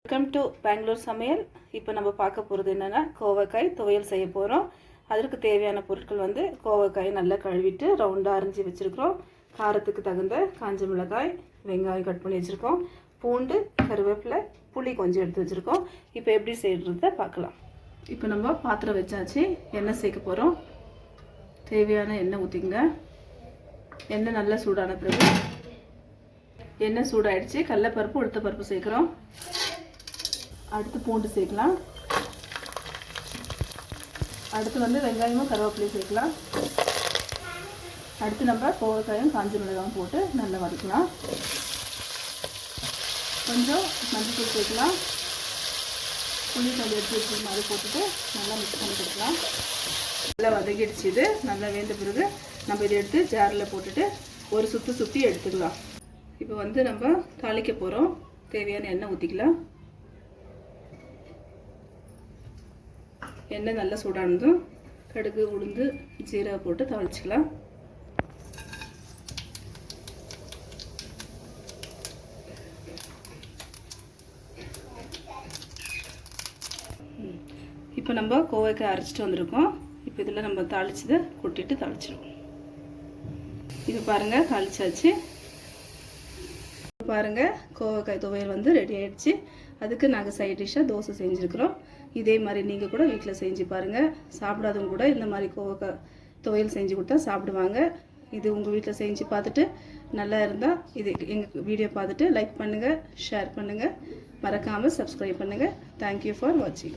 Welcome to Bangalore சமையல். இப்போ நம்ம பார்க்க போகிறது என்னென்னா கோவக்காய் துவையல் செய்ய போகிறோம். அதற்கு தேவையான பொருட்கள் வந்து கோவக்காய் நல்லா கழுவிட்டு ரவுண்டாக அரிஞ்சு வச்சுருக்கிறோம். காரத்துக்கு தகுந்த காஞ்ச மிளகாய், வெங்காயம் கட் பண்ணி வச்சுருக்கோம், பூண்டு, கருவேப்பிலை, புளி கொஞ்சம் எடுத்து வச்சுருக்கோம். இப்போ எப்படி செய்கிறத பார்க்கலாம். இப்போ நம்ம பாத்திரம் வச்சாச்சு, எண்ணெய் சேர்க்க போகிறோம். தேவையான எண்ணெய் ஊற்றிங்க. எண்ணெய் நல்லா சூடான பிறகு எண்ணெய் சூடாயிடுச்சு, கடலைப்பருப்பு உளுத்தப்பருப்பு சேர்க்குறோம். அடுத்து பூண்டு சேர்க்கலாம். அடுத்து வந்து வெங்காயமும் கருவேப்பிலையும் சேர்க்கலாம். அடுத்து நம்ம கோவக்காயும் காஞ்ச மிளகாயும் போட்டு நல்லா வதக்கலாம். கொஞ்சம் மஞ்சள் சேர்க்கலாம். புளி கொஞ்சம் எடுத்து வச்சுக்கணும், அதை போட்டுட்டு நல்லா மிக்ஸ் பண்ணி கொடுக்கலாம். நல்லா வதக்கிடுச்சு. இது நல்லா வேந்த பிறகு நம்ம இதை எடுத்து ஜாரில் போட்டுட்டு ஒரு சுற்றி எடுத்துக்கலாம். இப்போ வந்து நம்ம தாளிக்க போகிறோம். தேவையான எண்ணெய் ஊற்றிக்கலாம். எண்ணெய் நல்லா சூடானதும் கடுகு, உளுந்து, ஜீரகம் போட்டு தாளிச்சிக்கலாம். இப்போ நம்ம கோவைக்காய் அரைச்சிட்டு வந்திருக்கோம். இப்போ இதில் நம்ம தாளிச்சதை கொட்டிட்டு தாளிச்சிடுவோம். இப்போ பாருங்கள், தாளிச்சாச்சு. பாருங்கள், கோவக்காய் துவையல் வந்து ரெடி ஆகிடுச்சு. அதுக்கு நாங்கள் சைட் டிஷ்ஷாக தோசை செஞ்சுருக்குறோம். இதே மாதிரி நீங்கள் கூட வீட்டில் செஞ்சு பாருங்கள். சாப்பிடாதவங்க கூட இந்த மாதிரி கோவக்காய் துவையல் செஞ்சு கொடுத்தா சாப்பிடுவாங்க. இது உங்கள் வீட்டில் செஞ்சு பார்த்துட்டு நல்லா இருந்தால் இது எங்கள் வீடியோ பார்த்துட்டு லைக் பண்ணுங்கள், ஷேர் பண்ணுங்கள், மறக்காமல் சப்ஸ்கிரைப் பண்ணுங்கள். தேங்க்யூ ஃபார் வாட்சிங்.